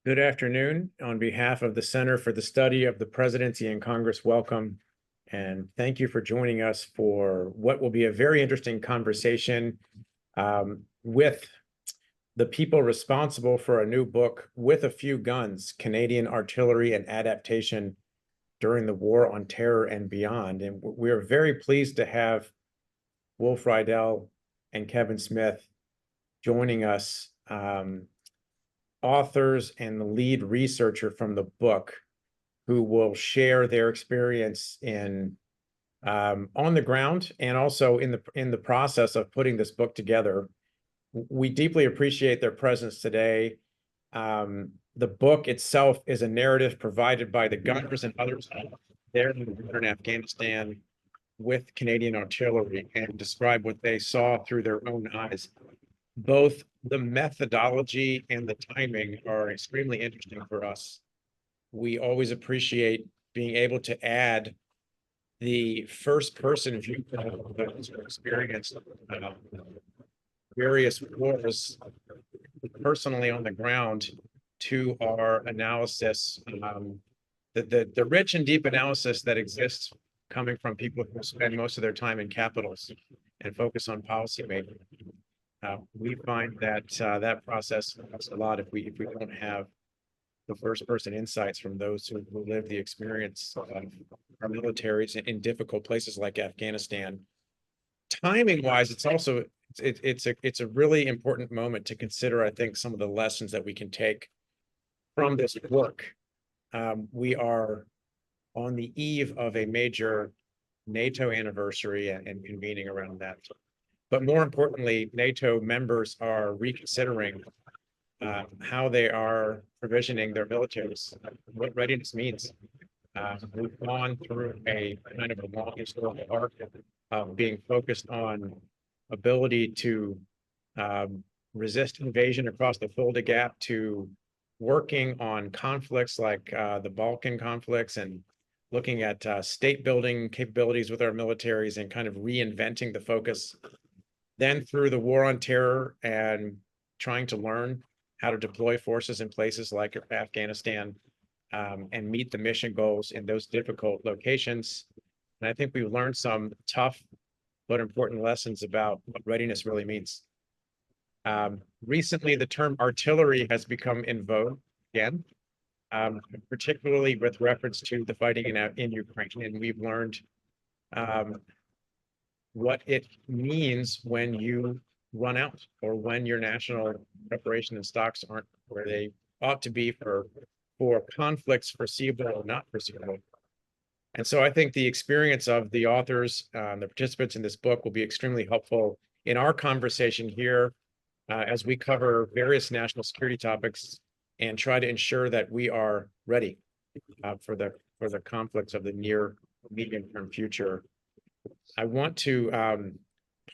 Good afternoon. On behalf of the Center for the Study of the Presidency and Congress, welcome and thank you for joining us for what will be a very interesting conversation with the people responsible for a new book, With a Few Guns, Canadian Artillery and Adaptation During the War on Terror and Beyond. And we're very pleased to have Wolf Riedel and Kevin Smith joining us, authors and the lead researcher from the book, who will share their experience in on the ground and also in the process of putting this book together. We deeply appreciate their presence today. The book itself is a narrative provided by the gunners and others there in Afghanistan with Canadian artillery, and describe what they saw through their own eyes. Both the methodology and the timing are extremely interesting for us. We always appreciate being able to add the first-person viewpoint of those who experienced various wars personally on the ground to our analysis, the rich and deep analysis that exists coming from people who spend most of their time in capitals and focus on policy making. We find that that process helps a lot if we don't have the first-person insights from those who live the experience of our militaries in difficult places like Afghanistan. Timing-wise, it's also it's a really important moment to consider, I think, some of the lessons that we can take from this work. We are on the eve of a major NATO anniversary and convening around that. But more importantly, NATO members are reconsidering how they are provisioning their militaries, what readiness means. We've gone through a kind of a long historical arc of being focused on ability to resist invasion across the Fulda Gap, to working on conflicts like the Balkan conflicts, and looking at state building capabilities with our militaries and kind of reinventing the focus. Then through the war on terror and trying to learn how to deploy forces in places like Afghanistan and meet the mission goals in those difficult locations. And I think we've learned some tough but important lessons about what readiness really means. Recently, the term artillery has become in vogue again, particularly with reference to the fighting in Ukraine. And we've learned what it means when you run out, or when your national preparation and stocks aren't where they ought to be for conflicts foreseeable or not foreseeable. And so I think the experience of the authors, the participants in this book, will be extremely helpful in our conversation here as we cover various national security topics and try to ensure that we are ready for the conflicts of the near medium-term future. I want to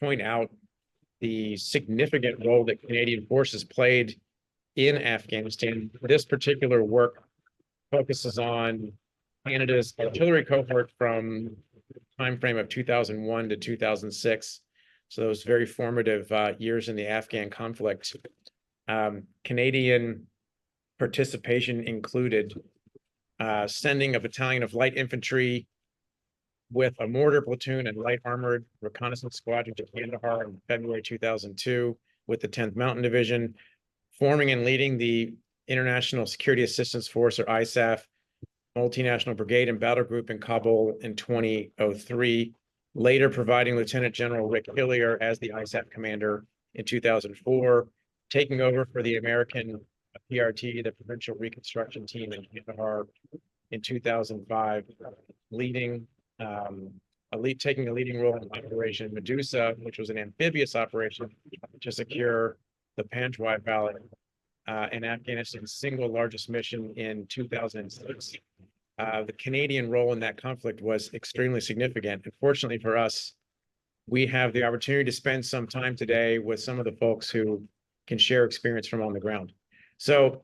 point out the significant role that Canadian forces played in Afghanistan. This particular work focuses on Canada's artillery cohort from the time frame of 2001 to 2006. So those very formative years in the Afghan conflict. Canadian participation included sending a battalion of light infantry with a mortar platoon and light armored reconnaissance squadron to Kandahar in February 2002 with the 10th Mountain Division, forming and leading the International Security Assistance Force, or ISAF, multinational brigade and battle group in Kabul in 2003, later providing Lieutenant General Rick Hillier as the ISAF commander in 2004, taking over for the American PRT, the Provincial Reconstruction Team in Kandahar in 2005, taking a leading role in Operation Medusa, which was an amphibious operation to secure the Panjwai Valley, and Afghanistan's single largest mission in 2006. The Canadian role in that conflict was extremely significant. Unfortunately for us, we have the opportunity to spend some time today with some of the folks who can share experience from on the ground. So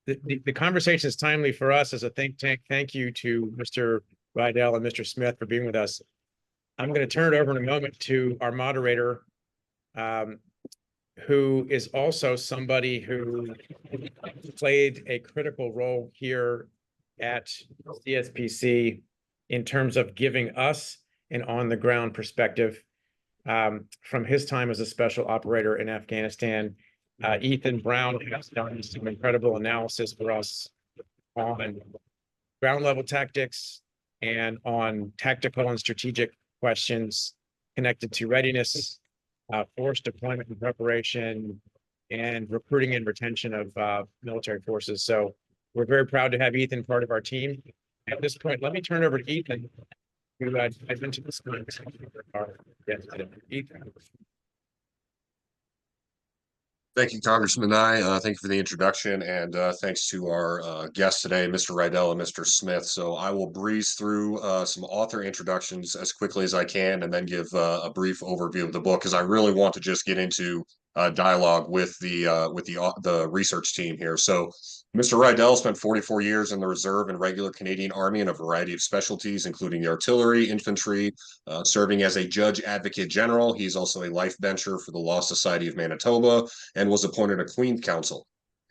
the conversation is timely for us as a think tank. Thank you to Mr. Riedel and Mr. Smith for being with us. I'm going to turn it over in a moment to our moderator, who is also somebody who played a critical role here at CSPC in terms of giving us an on-the-ground perspective from his time as a special operator in Afghanistan. Ethan Brown has done some incredible analysis for us on ground level tactics and on tactical and strategic questions connected to readiness, force deployment and preparation, and recruiting and retention of military forces. So we're very proud to have Ethan part of our team. At this point, let me turn over to Ethan, who I've been to this Ethan. Thank you, Congressman Nye. Thank you for the introduction, and thanks to our guests today, Mr. Riedel and Mr. Smith. So I will breeze through some author introductions as quickly as I can, and then give a brief overview of the book, because I really want to just get into dialogue with the research team here. So Mr. Riedel spent 44 years in the Reserve and regular Canadian Army in a variety of specialties, including the artillery, infantry, serving as a judge advocate general. He's also a life bencher for the Law Society of Manitoba and was appointed a Queen's Counsel.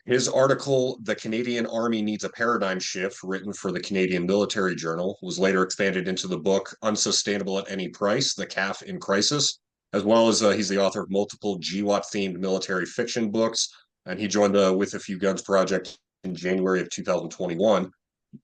His article, The Canadian Army Needs a Paradigm Shift, written for the Canadian Military Journal, was later expanded into the book Unsustainable at Any Price, The CAF in Crisis, as well as he's the author of multiple GWAT-themed military fiction books, and he joined the With a Few Guns project in January of 2021.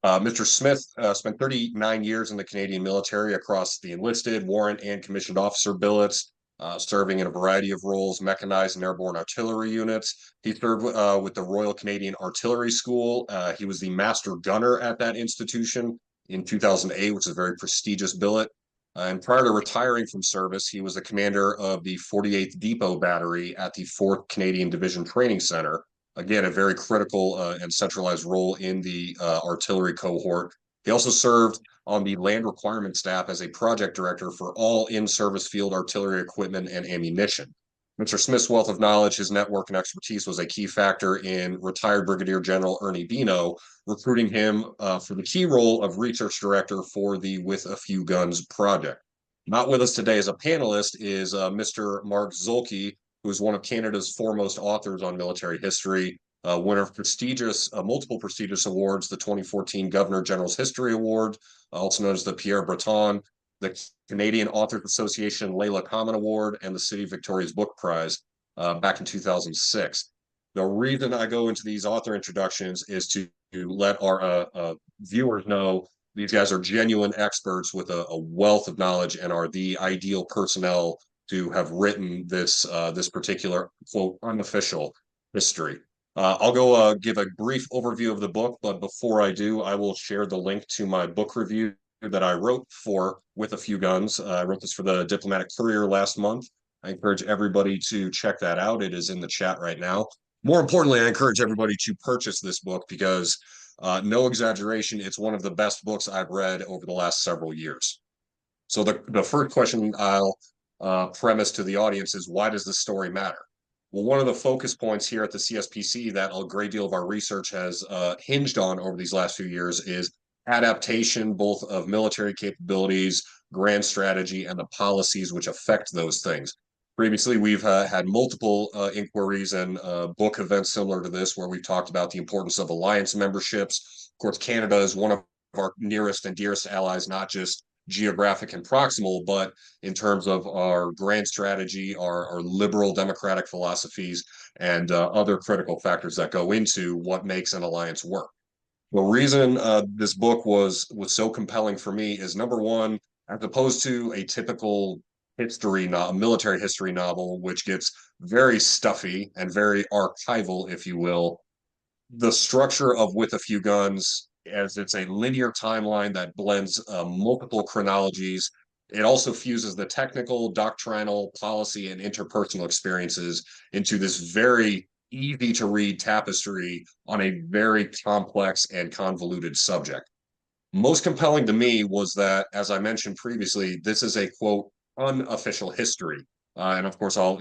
Mr. Smith spent 39 years in the Canadian military across the enlisted, warrant, and commissioned officer billets, serving in a variety of roles, mechanized and airborne artillery units. He served with the Royal Canadian Artillery School. He was the master gunner at that institution in 2008, which is a very prestigious billet. And prior to retiring from service, he was the commander of the 48th Depot Battery at the 4th Canadian Division Training Center. Again, a very critical and centralized role in the artillery cohort. He also served on the land requirement staff as a project director for all in-service field artillery equipment and ammunition. Mr. Smith's wealth of knowledge, his network, and expertise was a key factor in retired Brigadier General Ernie Bino recruiting him for the key role of research director for the With a Few Guns project. Not with us today as a panelist is Mr. Mark Zolke, who is one of Canada's foremost authors on military history, winner of multiple prestigious awards, the 2014 Governor General's History Award, also known as the Pierre Breton, the Canadian Authors Association Layla Common Award, and the City of Victoria's Book Prize back in 2006. The reason I go into these author introductions is to let our viewers know these guys are genuine experts with a wealth of knowledge and are the ideal personnel to have written this particular, quote, unofficial history. I'll go give a brief overview of the book, but before I do, I will share the link to my book review that I wrote for With a Few Guns. I wrote this for the Diplomatic Courier last month. I encourage everybody to check that out. It is in the chat right now. More importantly, I encourage everybody to purchase this book because, no exaggeration, it's one of the best books I've read over the last several years. So the first question I'll premise to the audience is, why does this story matter? Well, one of the focus points here at the CSPC that a great deal of our research has hinged on over these last few years is adaptation, both of military capabilities, grand strategy, and the policies which affect those things. Previously, we've had multiple inquiries and book events similar to this, where we've talked about the importance of alliance memberships. Of course, Canada is one of our nearest and dearest allies, not just geographic and proximal, but in terms of our grand strategy, our liberal democratic philosophies, and other critical factors that go into what makes an alliance work. The reason this book was so compelling for me is, number one, as opposed to a typical military history novel, which gets very stuffy and very archival, if you will, the structure of With a Few Guns, as it's a linear timeline that blends multiple chronologies. It also fuses the technical, doctrinal, policy, and interpersonal experiences into this very easy to read tapestry on a very complex and convoluted subject. Most compelling to me was that, as I mentioned previously, this is a, quote, unofficial history. And of course, I'll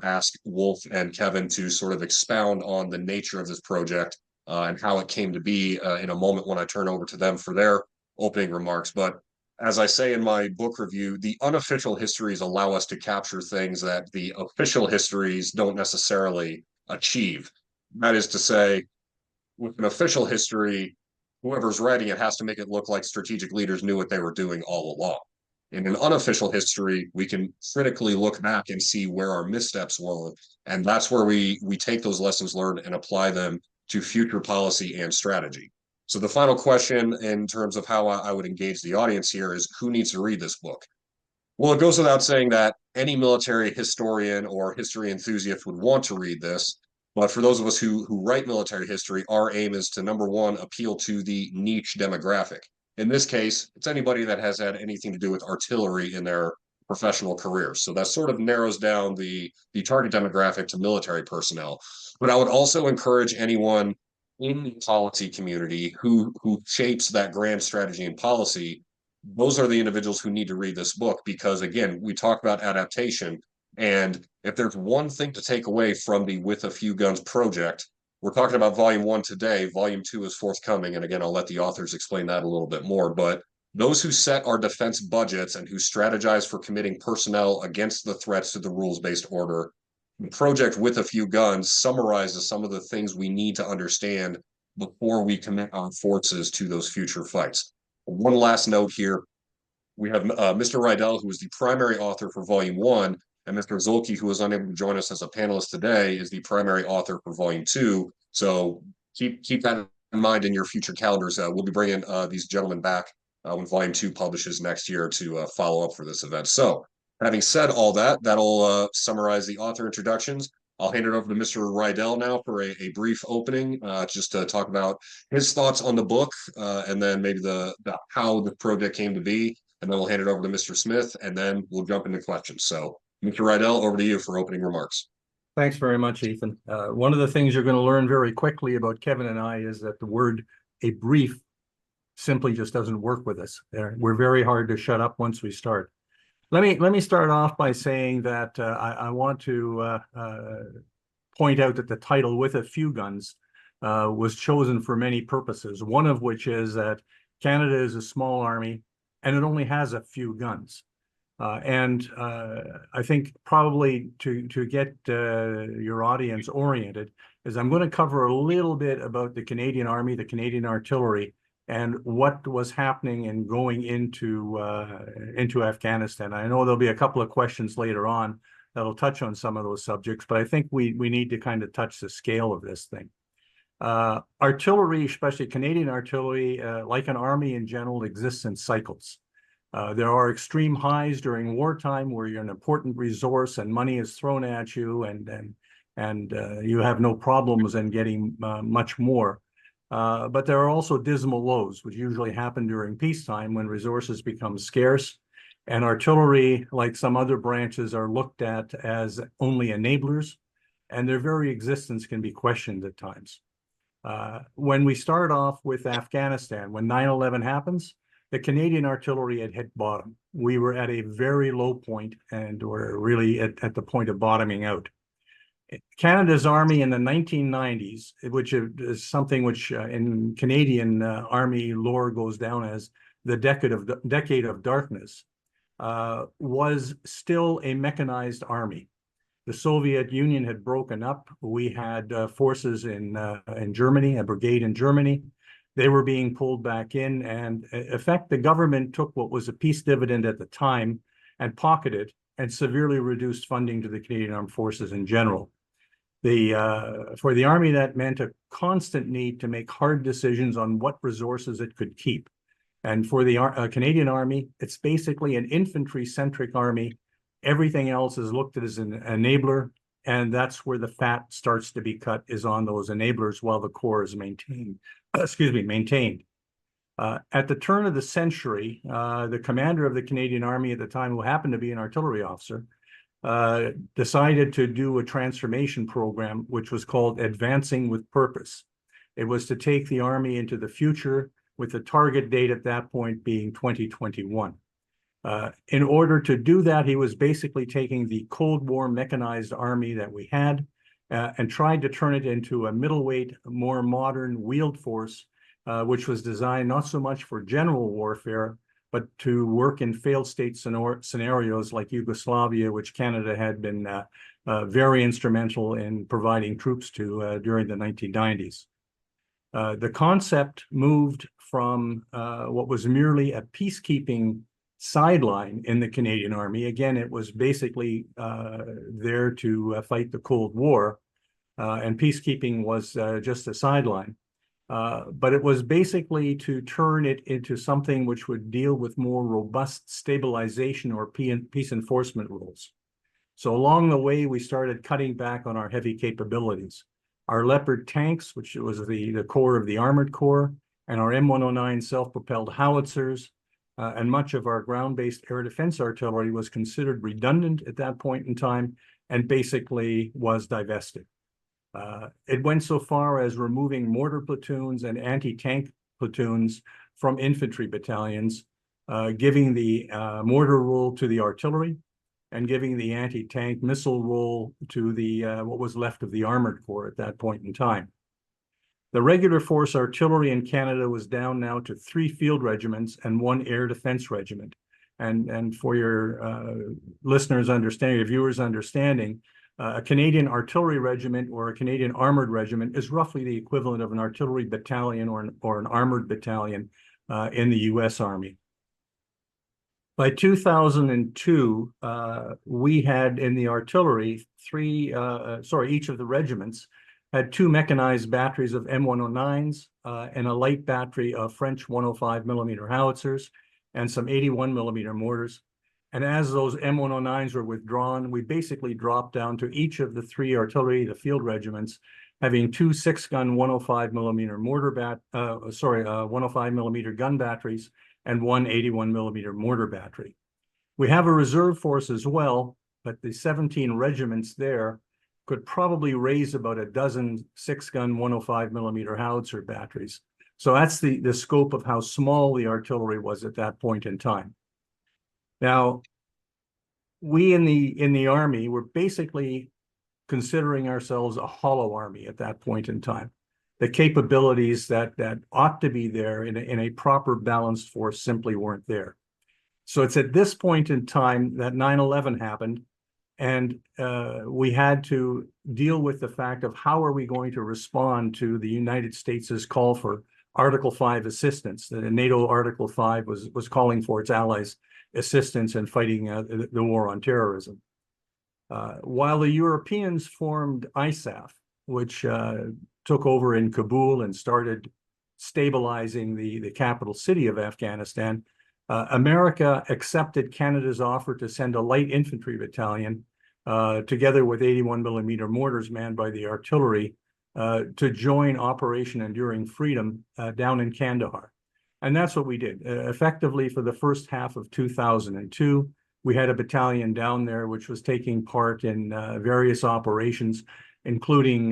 ask Wolf and Kevin to sort of expound on the nature of this project and how it came to be in a moment when I turn over to them for their opening remarks. But as I say in my book review, the unofficial histories allow us to capture things that the official histories don't necessarily achieve. That is to say, with an official history, whoever's writing it has to make it look like strategic leaders knew what they were doing all along. In an unofficial history, we can critically look back and see where our missteps were, and that's where we take those lessons learned and apply them to future policy and strategy. So the final question in terms of how I would engage the audience here is who needs to read this book? Well, it goes without saying that any military historian or history enthusiast would want to read this. But for those of us who write military history, our aim is to, number one, appeal to the niche demographic. In this case, it's anybody that has had anything to do with artillery in their professional careers. So that sort of narrows down the target demographic to military personnel. But I would also encourage anyone in the policy community who shapes that grand strategy and policy. Those are the individuals who need to read this book because, again, we talk about adaptation. And if there's one thing to take away from the With a Few Guns project, we're talking about volume 1 today. Volume 2 is forthcoming. And again, I'll let the authors explain that a little bit more. But those who set our defense budgets and who strategize for committing personnel against the threats to the rules-based order, the project With a Few Guns summarizes some of the things we need to understand before we commit our forces to those future fights. One last note here. We have Mr. Riedel, who is the primary author for Volume 1, and Mr. Zolke, who was unable to join us as a panelist today, is the primary author for Volume 2. So keep that in mind in your future calendars. We'll be bringing these gentlemen back when Volume 2 publishes next year to follow up for this event. So having said all that, that'll summarize the author introductions. I'll hand it over to Mr. Riedel now for a brief opening, just to talk about his thoughts on the book, and then maybe the how the project came to be, and then we'll hand it over to Mr. Smith, and then we'll jump into questions. So, Mr. Riedel, over to you for opening remarks. Thanks very much, Ethan. One of the things you're going to learn very quickly about Kevin and I is that the word "a brief" simply just doesn't work with us. We're very hard to shut up once we start. Let me start off by saying that I want to point out that the title "With a Few Guns" was chosen for many purposes. One of which is that Canada is a small army and it only has a few guns. I think probably to get your audience oriented is I'm going to cover a little bit about the Canadian Army, the Canadian Artillery, and what was happening and going into Afghanistan. I know there'll be a couple of questions later on that'll touch on some of those subjects, but I think we need to kind of touch the scale of this thing. Artillery, especially Canadian artillery, like an army in general, exists in cycles. There are extreme highs during wartime where you're an important resource and money is thrown at you, and you have no problems in getting much more. But there are also dismal lows, which usually happen during peacetime when resources become scarce. And artillery, like some other branches, are looked at as only enablers, and their very existence can be questioned at times. When we start off with Afghanistan, when 9/11 happens, the Canadian artillery had hit bottom. We were at a very low point and were really at the point of bottoming out. Canada's army in the 1990s, which is something which in Canadian army lore goes down as the decade of darkness, was still a mechanized army. The Soviet Union had broken up. We had forces in Germany, a brigade in Germany. They were being pulled back in, and in effect, the government took what was a peace dividend at the time and pocketed and severely reduced funding to the Canadian Armed Forces in general. For the Army, that meant a constant need to make hard decisions on what resources it could keep. And for the Canadian Army, it's basically an infantry-centric army. Everything else is looked at as an enabler, and that's where the fat starts to be cut, is on those enablers while the core is maintained. At the turn of the century, the commander of the Canadian Army at the time, who happened to be an artillery officer, decided to do a transformation program, which was called Advancing with Purpose. It was to take the Army into the future, with the target date at that point being 2021. In order to do that, he was basically taking the Cold War mechanized army that we had and tried to turn it into a middleweight, more modern wheeled force, which was designed not so much for general warfare, but to work in failed state scenarios like Yugoslavia, which Canada had been very instrumental in providing troops to during the 1990s. The concept moved from what was merely a peacekeeping sideline in the Canadian Army. Again, it was basically there to fight the Cold War, and peacekeeping was just a sideline. But it was basically to turn it into something which would deal with more robust stabilization or peace enforcement rules. So along the way, we started cutting back on our heavy capabilities. Our Leopard tanks, which was the core of the Armored Corps, and our M109 self-propelled howitzers, and much of our ground-based air defense artillery was considered redundant at that point in time and basically was divested. It went so far as removing mortar platoons and anti-tank platoons from infantry battalions, giving the mortar role to the artillery, and giving the anti-tank missile role to the what was left of the Armored Corps at that point in time. The regular force artillery in Canada was down now to 3 field regiments and 1 air defense regiment. And for your listeners' understanding, your viewers' understanding, a Canadian artillery regiment or a Canadian armored regiment is roughly the equivalent of an artillery battalion or an armored battalion in the U.S. Army. By 2002, we had in the artillery each of the regiments had 2 mechanized batteries of M109s and a light battery of French 105 millimeter howitzers and some 81 millimeter mortars. And as those M109s were withdrawn, we basically dropped down to each of the 3 artillery, the field regiments, having 2 6-gun 105 millimeter 105 millimeter gun batteries and 1 81 millimeter mortar battery. We have a reserve force as well, but the 17 regiments there could probably raise about a dozen 6-gun 105 millimeter howitzer batteries. So that's the scope of how small the artillery was at that point in time. Now, we in the Army were basically considering ourselves a hollow army at that point in time. The capabilities that ought to be there in a proper balanced force simply weren't there. So it's at this point in time that 9/11 happened, and we had to deal with the fact of how are we going to respond to the United States' call for Article 5 assistance. The NATO Article 5 was calling for its allies' assistance in fighting the war on terrorism. While the Europeans formed ISAF, which took over in Kabul and started stabilizing the capital city of Afghanistan, America accepted Canada's offer to send a light infantry battalion together with 81 millimeter mortars manned by the artillery to join Operation Enduring Freedom down in Kandahar. And that's what we did. Effectively, for the first half of 2002, we had a battalion down there which was taking part in various operations, including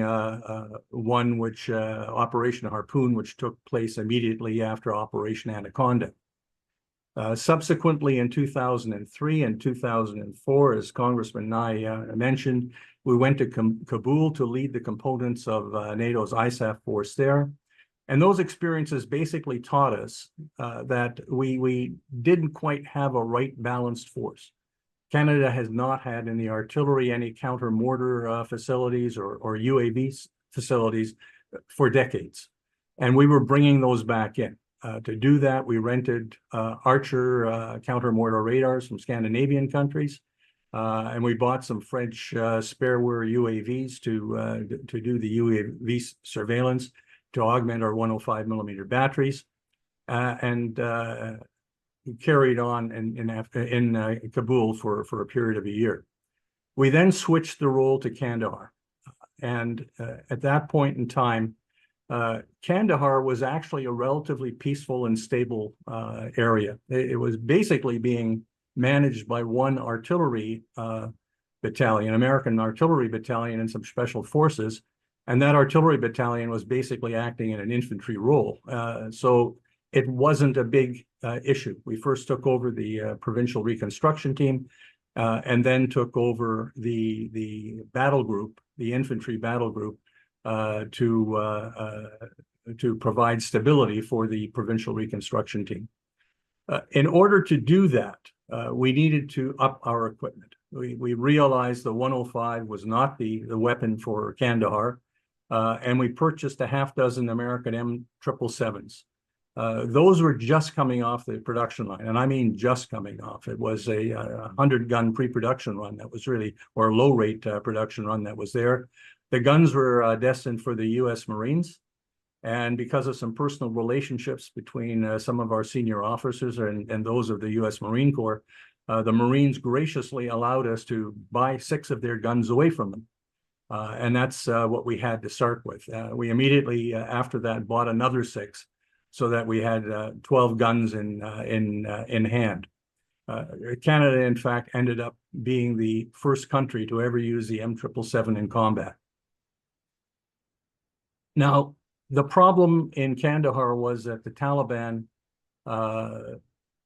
one which, Operation Harpoon, which took place immediately after Operation Anaconda. Subsequently, in 2003 and 2004, as Congressman Nye mentioned, we went to Kabul to lead the components of NATO's ISAF force there. And those experiences basically taught us that we didn't quite have a right balanced force. Canada has not had in the artillery any counter mortar facilities or UAV facilities for decades. And we were bringing those back in. To do that, we rented Archer counter mortar radars from Scandinavian countries. And we bought some French spareware UAVs to do the UAV surveillance to augment our 105 millimeter batteries, and carried on in Kabul for a period of a year. We then switched the role to Kandahar. And at that point in time, Kandahar was actually a relatively peaceful and stable area. It was basically being managed by one artillery battalion, American artillery battalion, and some special forces. And that artillery battalion was basically acting in an infantry role. So it wasn't a big issue. We first took over the provincial reconstruction team and then took over the battle group, the infantry battle group, to provide stability for the provincial reconstruction team. In order to do that, we needed to up our equipment. We realized the 105 was not the weapon for Kandahar, and we purchased a half dozen American M777s. Those were just coming off the production line, and I mean just coming off. It was a 100-gun pre-production run that was really, or low-rate production run that was there. The guns were destined for the U.S. Marines, and because of some personal relationships between some of our senior officers and those of the U.S. Marine Corps, the Marines graciously allowed us to buy 6 of their guns away from them. And that's what we had to start with. We immediately after that bought another 6, so that we had 12 guns in hand. Canada, in fact, ended up being the first country to ever use the M777 in combat. Now, the problem in Kandahar was that the Taliban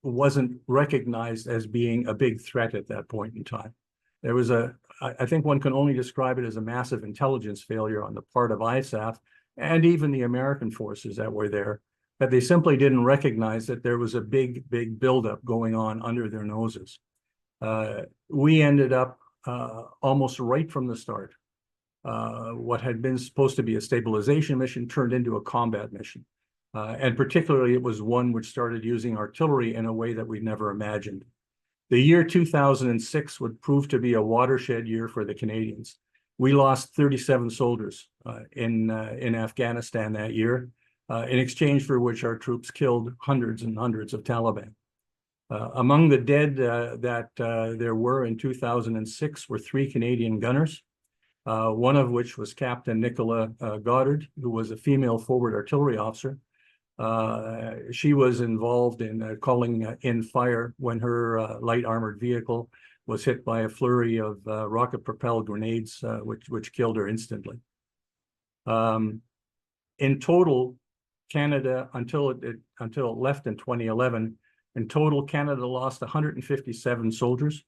wasn't recognized as being a big threat at that point in time. There was I think one can only describe it as a massive intelligence failure on the part of ISAF and even the American forces that were there, that they simply didn't recognize that there was a big buildup going on under their noses. We ended up almost right from the start. What had been supposed to be a stabilization mission turned into a combat mission. And particularly, it was one which started using artillery in a way that we'd never imagined. The year 2006 would prove to be a watershed year for the Canadians. We lost 37 soldiers in Afghanistan that year, in exchange for which our troops killed hundreds and hundreds of Taliban. Among the dead that there were in 2006 were 3 Canadian gunners, one of which was Captain Nicola Goddard, who was a female forward artillery officer. She was involved in calling in fire when her light armored vehicle was hit by a flurry of rocket-propelled grenades, which killed her instantly. In total, Canada, until it left in 2011, in total, Canada lost 157 soldiers.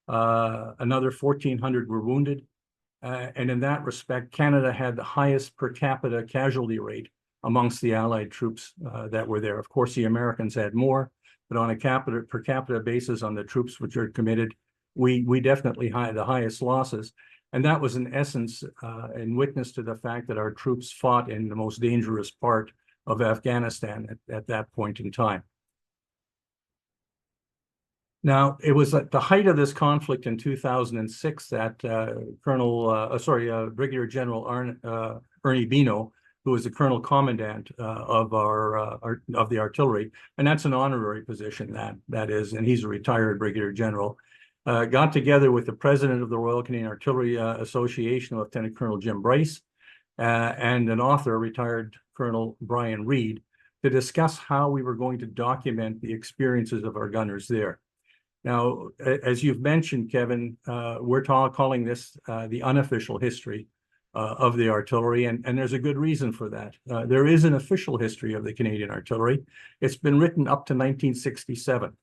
Another 1,400 were wounded. And in that respect, Canada had the highest per capita casualty rate amongst the Allied troops that were there. Of course, the Americans had more, but on a per capita basis on the troops which are committed, we definitely had the highest losses. And that was in essence in witness to the fact that our troops fought in the most dangerous part of Afghanistan at that point in time. Now, it was at the height of this conflict in 2006 that Brigadier General Ernie Bino, who was the Colonel Commandant of the artillery, and that's an honorary position that is, and he's a retired Brigadier General, got together with the President of the Royal Canadian Artillery Association, Lieutenant Colonel Jim Bryce, and an author, retired Colonel Brian Reed, to discuss how we were going to document the experiences of our gunners there. Now, as you've mentioned, Kevin, we're calling this the unofficial history of the artillery, and there's a good reason for that. There is an official history of the Canadian artillery. It's been written up to 1967.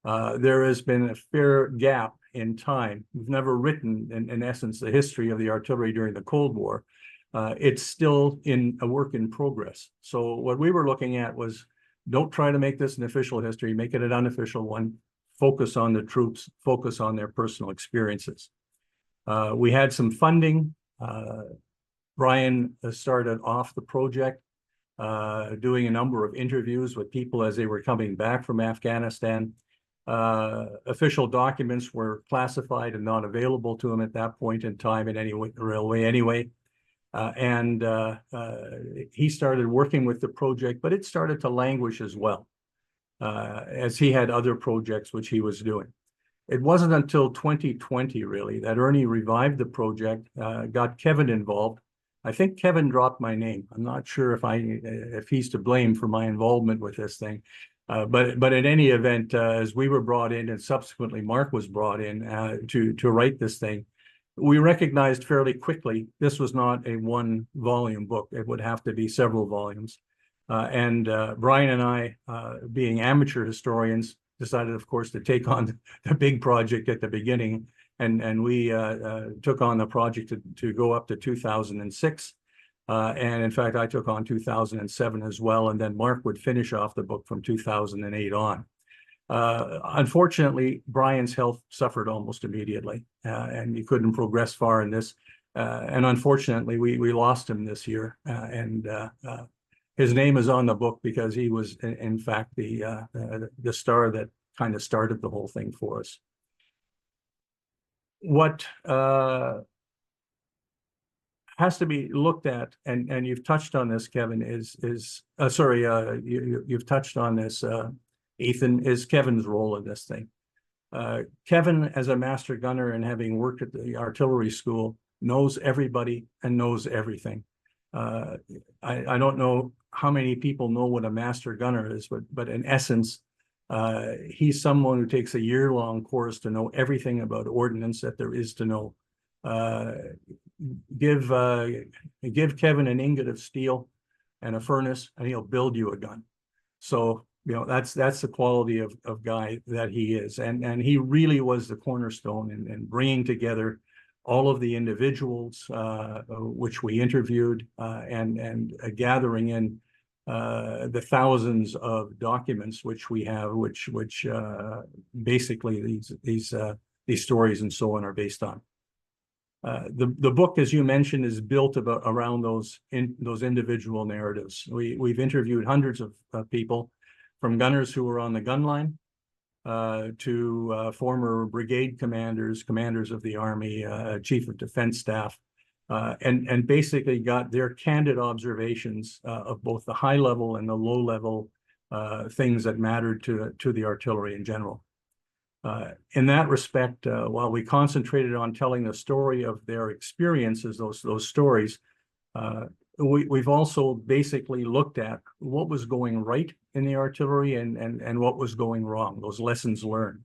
There has been a fair gap in time. We've never written, in essence, the history of the artillery during the Cold War. It's still in a work in progress. So what we were looking at was, don't try to make this an official history, make it an unofficial one. Focus on the troops, focus on their personal experiences. We had some funding. Brian started off the project, doing a number of interviews with people as they were coming back from Afghanistan. Official documents were classified and not available to him at that point in time in any real way anyway. And he started working with the project, but it started to languish as well, as he had other projects which he was doing. It wasn't until 2020, really, that Ernie revived the project, got Kevin involved. I think Kevin dropped my name. I'm not sure if he's to blame for my involvement with this thing. But in any event, as we were brought in and subsequently Mark was brought in to write this thing, we recognized fairly quickly this was not a 1-volume book. It would have to be several volumes. And Brian and I, being amateur historians, decided, of course, to take on the big project at the beginning. And we took on the project to go up to 2006. And in fact, I took on 2007 as well. And then Mark would finish off the book from 2008 on. Unfortunately, Brian's health suffered almost immediately, and he couldn't progress far in this. And unfortunately, we lost him this year. His name is on the book because he was, in fact, the star that kind of started the whole thing for us. What has to be looked at, and you've touched on this, Kevin, you've touched on this, Ethan, is Kevin's role in this thing. Kevin, as a master gunner and having worked at the artillery school, knows everybody and knows everything. I don't know how many people know what a master gunner is, but in essence, he's someone who takes a year-long course to know everything about ordnance that there is to know. Give Kevin an ingot of steel and a furnace, and he'll build you a gun. So, you know, that's the quality of guy that he is. And he really was the cornerstone in bringing together all of the individuals which we interviewed and gathering in the thousands of documents which we have, which basically these stories and so on are based on. The book, as you mentioned, is built around those individual narratives. We've interviewed hundreds of people, from gunners who were on the gun line to former brigade commanders of the Army, chief of defense staff, and basically got their candid observations of both the high level and the low level things that mattered to the artillery in general. In that respect, while we concentrated on telling the story of their experiences, those stories, we've also basically looked at what was going right in the artillery and what was going wrong, those lessons learned.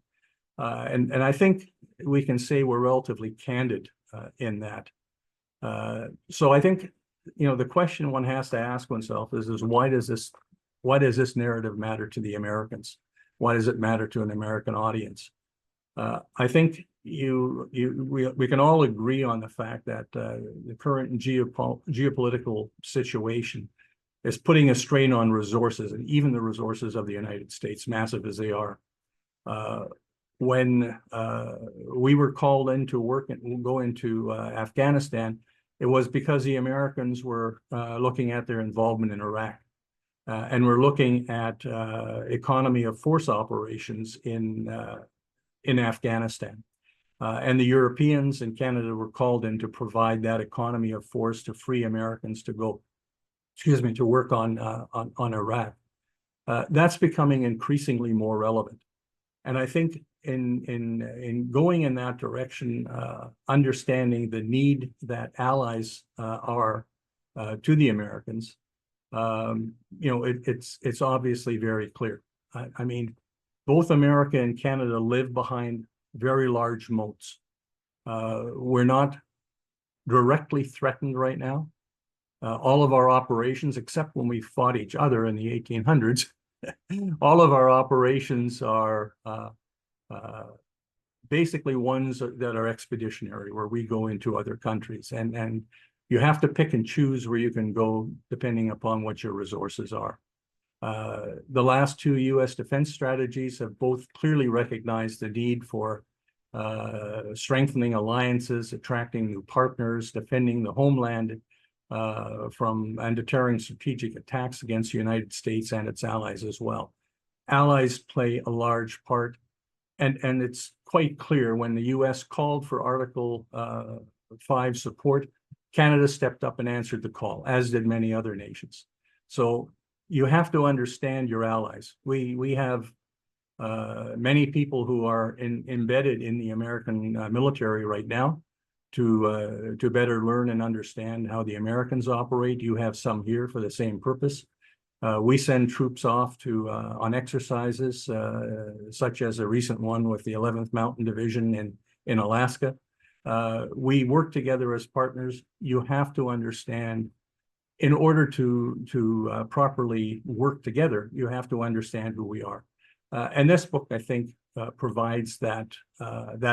And I think we can say we're relatively candid in that. So I think, you know, the question one has to ask oneself is why does this narrative matter to the Americans? Why does it matter to an American audience? I think we can all agree on the fact that the current geopolitical situation is putting a strain on resources, and even the resources of the United States, massive as they are. When we were called in to work and go into Afghanistan, it was because the Americans were looking at their involvement in Iraq. And we're looking at economy of force operations in Afghanistan. And the Europeans and Canada were called in to provide that economy of force to free Americans to go, to work on Iraq. That's becoming increasingly more relevant. And I think in going in that direction, understanding the need that allies are to the Americans, you know, it's obviously very clear. I mean, both America and Canada live behind very large moats. We're not directly threatened right now. All of our operations, except when we fought each other in the 1800s, all of our operations are basically ones that are expeditionary, where we go into other countries. And you have to pick and choose where you can go depending upon what your resources are. The last two U.S. defense strategies have both clearly recognized the need for strengthening alliances, attracting new partners, defending the homeland and deterring strategic attacks against the United States and its allies as well. Allies play a large part, and it's quite clear when the U.S. called for Article 5 support, Canada stepped up and answered the call, as did many other nations. So you have to understand your allies. We have many people who are embedded in the American military right now to better learn and understand how the Americans operate. You have some here for the same purpose. We send troops off on exercises, such as a recent one with the 11th Mountain Division in Alaska. We work together as partners. You have to understand, in order to properly work together, you have to understand who we are. And this book, I think, provides that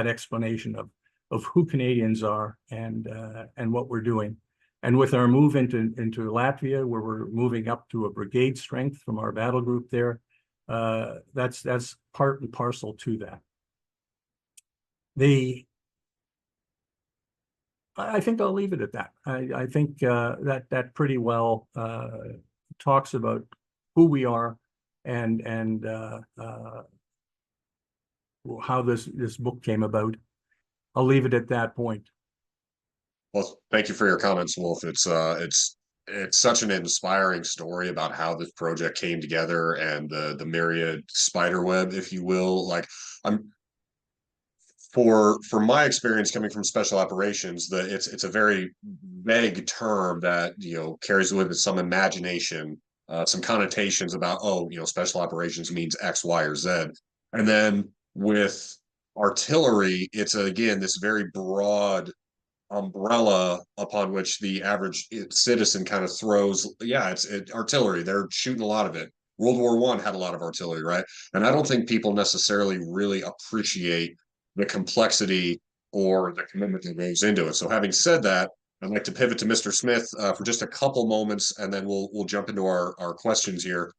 explanation of who Canadians are and what we're doing. And with our move into Latvia, where we're moving up to a brigade strength from our battle group there, That's part and parcel to that. I think I'll leave it at that. I think that pretty well talks about who we are and how this book came about. I'll leave it at that point. Well, thank you for your comments, Wolf. It's such an inspiring story about how this project came together and the myriad spider web, if you will. Like, I'm for my experience coming from special operations, it's a very vague term that, you know, carries with it some imagination, some connotations about, oh, you know, special operations means X, Y, or Z. And then with artillery, it's again this very broad umbrella upon which the average citizen kind of throws. Yeah, it's artillery. They're shooting a lot of it. World War One had a lot of artillery, right? And I don't think people necessarily really appreciate the complexity or the commitment that goes into it. So, having said that, I'd like to pivot to Mr. Smith for just a couple moments, and then we'll jump into our questions here.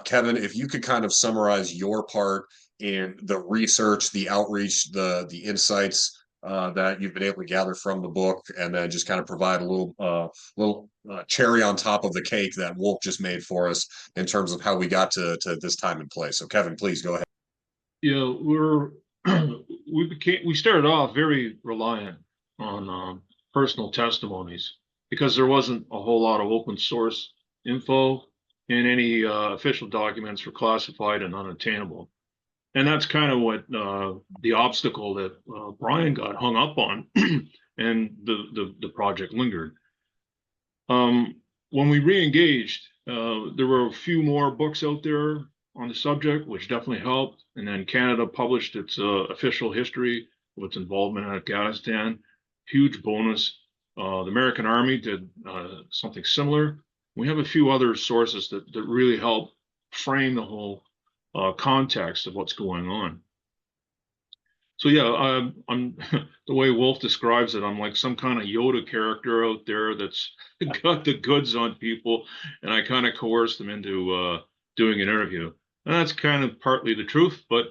Kevin, if you could kind of summarize your part in the research, the outreach, the insights that you've been able to gather from the book, and then just kind of provide a little cherry on top of the cake that Wolf just made for us in terms of how we got to this time and place. So, Kevin, please go ahead. Yeah, we started off very reliant on personal testimonies because there wasn't a whole lot of open source info, and any official documents were classified and unattainable. And that's kind of what the obstacle that Brian got hung up on, and the project lingered. When we re-engaged, there were a few more books out there on the subject, which definitely helped. And then Canada published its official history of its involvement in Afghanistan. Huge bonus. The American Army did something similar. We have a few other sources that really help frame the whole context of what's going on. So yeah, I'm the way Wolf describes it, I'm like some kind of Yoda character out there that's got the goods on people, and I kind of coerce them into doing an interview. And that's kind of partly the truth, but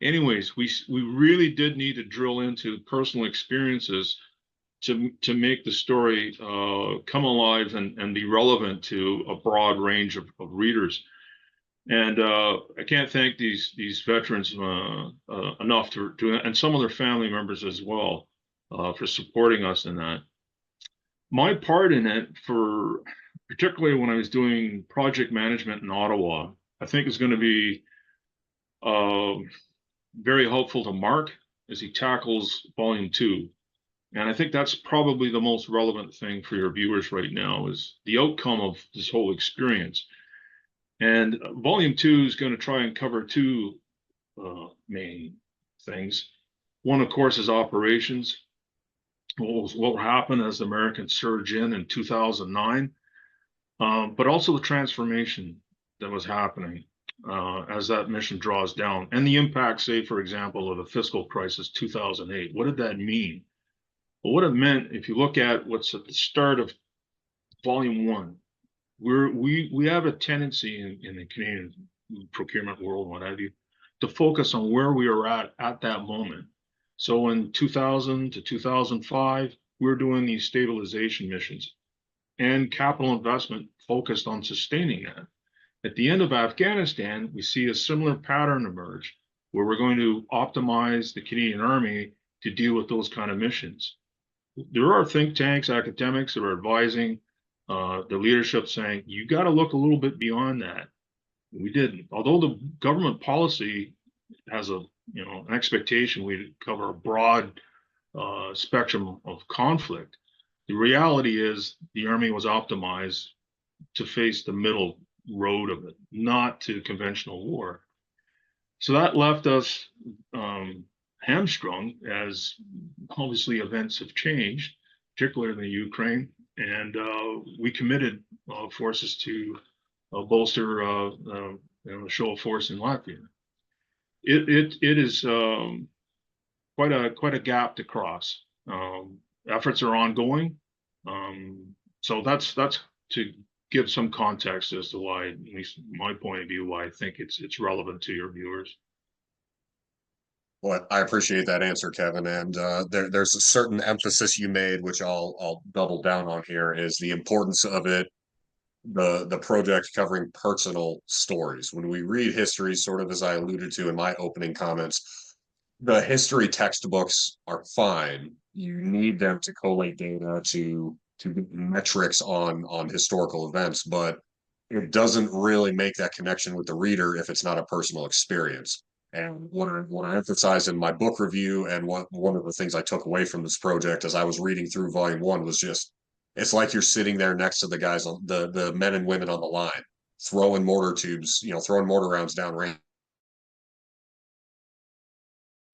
anyways, we really did need to drill into personal experiences to make the story come alive and be relevant to a broad range of readers. And I can't thank these veterans enough to and some of their family members as well for supporting us in that. My part in it, for particularly when I was doing project management in Ottawa, I think is going to be very helpful to Mark as he tackles Volume 2. And I think that's probably the most relevant thing for your viewers right now is the outcome of this whole experience. And Volume 2 is going to try and cover two main things. One, of course, is operations. What happened as the Americans surge in 2009, but also the transformation that was happening as that mission draws down, and the impact, say, for example, of the fiscal crisis 2008. What did that mean? Well, what it meant, if you look at what's at the start of Volume 1, we have a tendency in the Canadian procurement world, what have you, to focus on where we are at that moment. So in 2000 to 2005, we're doing these stabilization missions and capital investment focused on sustaining that. At the end of Afghanistan, we see a similar pattern emerge where we're going to optimize the Canadian Army to deal with those kind of missions. There are think tanks, academics that are advising the leadership saying, you got to look a little bit beyond that. We didn't. Although the government policy has an expectation we cover a broad spectrum of conflict, the reality is the Army was optimized to face the middle road of it, not to conventional war. So that left us hamstrung as obviously events have changed, particularly in the Ukraine. And we committed forces to bolster the show of force in Latvia. It is quite a gap to cross. Efforts are ongoing, so that's to give some context as to why, at least my point of view, why I think it's relevant to your viewers. Well, I appreciate that answer, Kevin. And there's a certain emphasis you made, which I'll double down on here, is the importance of it, the project covering personal stories. When we read history, sort of as I alluded to in my opening comments, the history textbooks are fine. You need them to collate data to get metrics on historical events, but it doesn't really make that connection with the reader if it's not a personal experience. And what I emphasized in my book review, and one of the things I took away from this project as I was reading through volume 1 was just, it's like you're sitting there next to the guys on the men and women on the line, throwing mortar tubes, throwing mortar rounds down range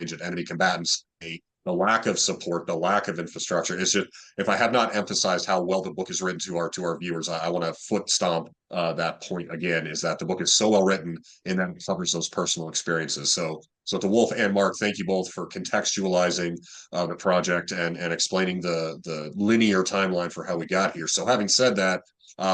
at enemy combatants. The lack of support, the lack of infrastructure. It's just, if I have not emphasized how well the book is written to our viewers, I want to foot stomp that point again, is that the book is so well written and that it covers those personal experiences. So to Wolf and Mark, thank you both for contextualizing the project and explaining the linear timeline for how we got here. So having said that,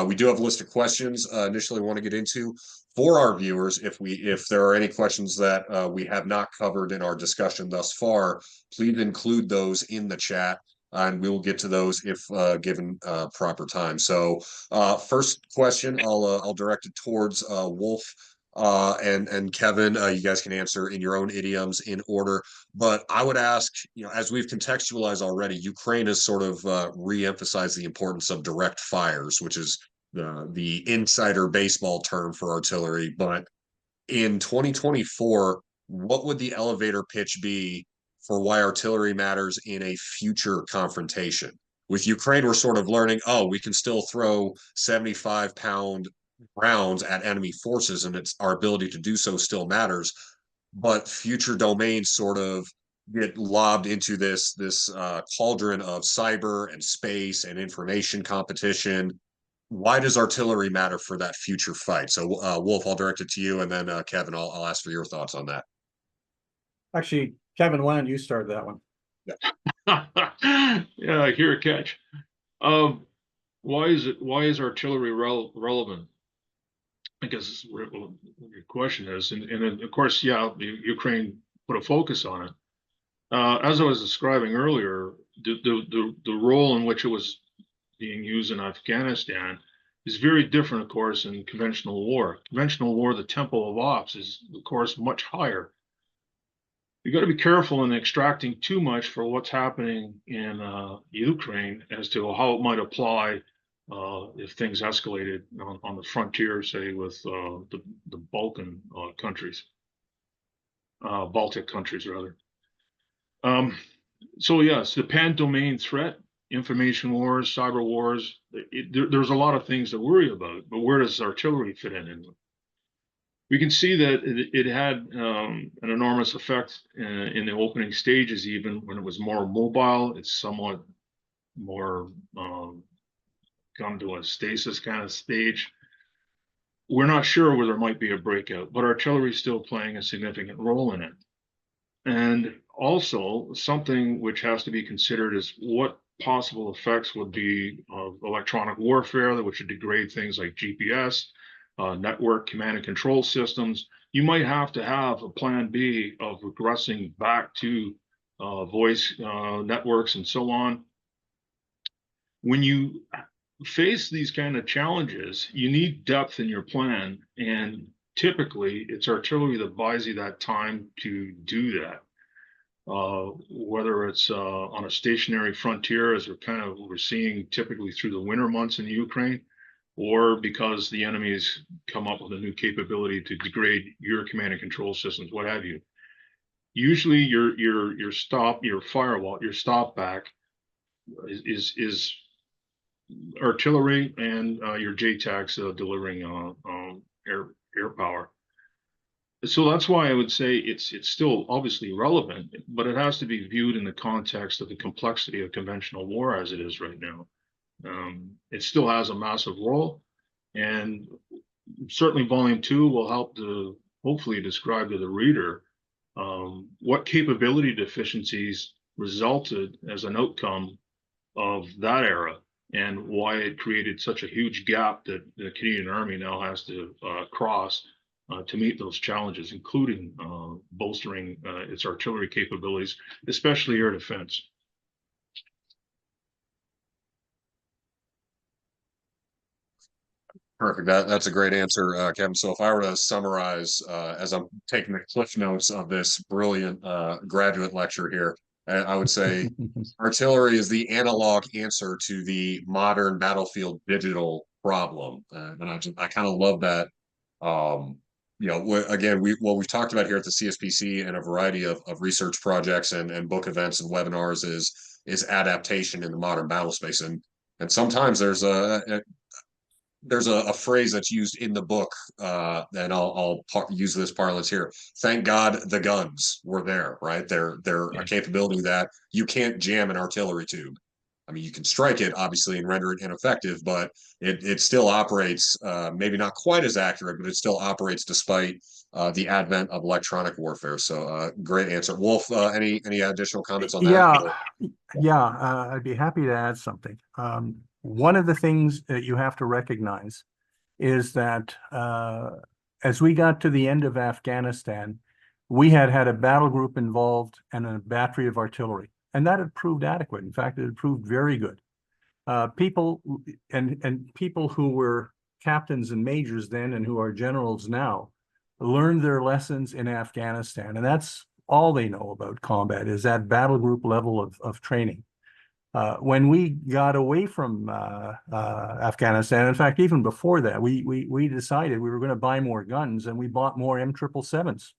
we do have a list of questions initially we want to get into for our viewers. If there are any questions that we have not covered in our discussion thus far, please include those in the chat, and we will get to those if given proper time. So first question, I'll direct it towards Wolf and Kevin. You guys can answer in your own idioms in order, but I would ask, as we've contextualized already, Ukraine has sort of re-emphasized the importance of direct fires, which is the insider baseball term for artillery. But in 2024, what would the elevator pitch be for why artillery matters in a future confrontation? With Ukraine, we're sort of learning, we can still throw 75-pound rounds at enemy forces, and it's our ability to do so still matters. But future domains sort of get lobbed into this cauldron of cyber and space and information competition. Why does artillery matter for that future fight? So, Wolf, I'll direct it to you, and then Kevin, I'll ask for your thoughts on that. Actually, Kevin, why don't you start that one? Yeah, here a catch. Why is artillery relevant? I guess what your question is, and then of course, Ukraine put a focus on it. As I was describing earlier, the role in which it was being used in Afghanistan is very different, of course, in conventional war. Conventional war, the tempo of ops is, of course, much higher. You got to be careful in extracting too much for what's happening in Ukraine as to how it might apply if things escalated on the frontier, say, with the Balkan countries, Baltic countries, rather. So yes, the pan-domain threat, information wars, cyber wars, there's a lot of things to worry about, but where does artillery fit in? We can see that it had an enormous effect in the opening stages, even when it was more mobile. It's somewhat more come to a stasis kind of stage. We're not sure where there might be a breakout, but artillery is still playing a significant role in it. And also, something which has to be considered is what possible effects would be of electronic warfare that would degrade things like GPS, network command and control systems. You might have to have a plan B of regressing back to voice networks and so on. When you face these kind of challenges, you need depth in your plan, and typically it's artillery that buys you that time to do that. Whether it's on a stationary frontier, as we're seeing typically through the winter months in Ukraine, or because the enemy's come up with a new capability to degrade your command and control systems, what have you. Usually your firewall, your stop back is artillery and your JTACs delivering air power. So that's why I would say it's still obviously relevant, but it has to be viewed in the context of the complexity of conventional war as it is right now. It still has a massive role, and certainly Volume 2 will help to hopefully describe to the reader what capability deficiencies resulted as an outcome of that era, and why it created such a huge gap that the Canadian Army now has to cross to meet those challenges, including bolstering its artillery capabilities, especially air defense. Perfect. That's a great answer, Kevin. So if I were to summarize, as I'm taking the cliff notes of this brilliant graduate lecture here, I would say artillery is the analog answer to the modern battlefield digital problem. And I kind of love that. You know, again, what we've talked about here at the CSPC and a variety of research projects and book events and webinars is adaptation in the modern battle space. And sometimes there's a phrase that's used in the book, and I'll use this parlance here. Thank God the guns were there, right? They're a capability that you can't jam an artillery tube. I mean, you can strike it obviously and render it ineffective, but it still operates, maybe not quite as accurate, but it still operates despite the advent of electronic warfare. So, great answer, Wolf. Any additional comments on that? I'd be happy to add something. One of the things that you have to recognize is that as we got to the end of Afghanistan, we had a battle group involved and a battery of artillery, and that had proved adequate. In fact, it had proved very good. People who were captains and majors then and who are generals now learned their lessons in Afghanistan, and that's all they know about combat, is that battle group level of training. When we got away from Afghanistan, in fact, even before that, we decided we were going to buy more guns, and we bought more M777s,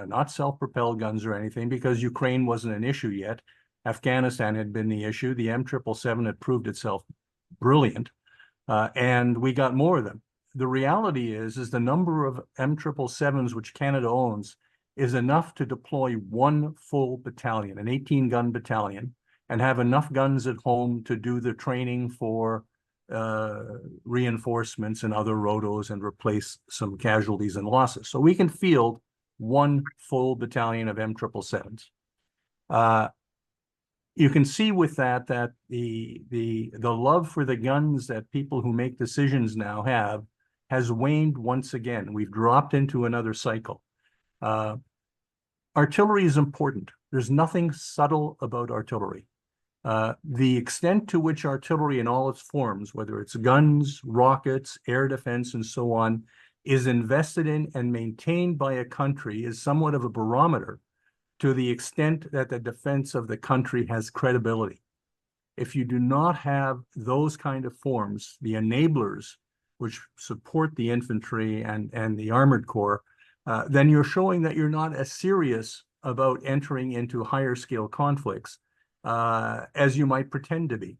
not self-propelled guns or anything, because Ukraine wasn't an issue yet. Afghanistan had been the issue. The M777 had proved itself brilliant, and we got more of them. The reality is the number of M777s which Canada owns is enough to deploy one full battalion, an 18-gun battalion, and have enough guns at home to do the training for reinforcements and other rotos and replace some casualties and losses. So we can field one full battalion of M777s. You can see with that the love for the guns that people who make decisions now have has waned once again. We've dropped into another cycle. Artillery is important. There's nothing subtle about artillery. The extent to which artillery in all its forms, whether it's guns, rockets, air defense, and so on, is invested in and maintained by a country is somewhat of a barometer to the extent that the defense of the country has credibility. If you do not have those kind of forms, the enablers which support the infantry and the armored corps, then you're showing that you're not as serious about entering into higher scale conflicts as you might pretend to be.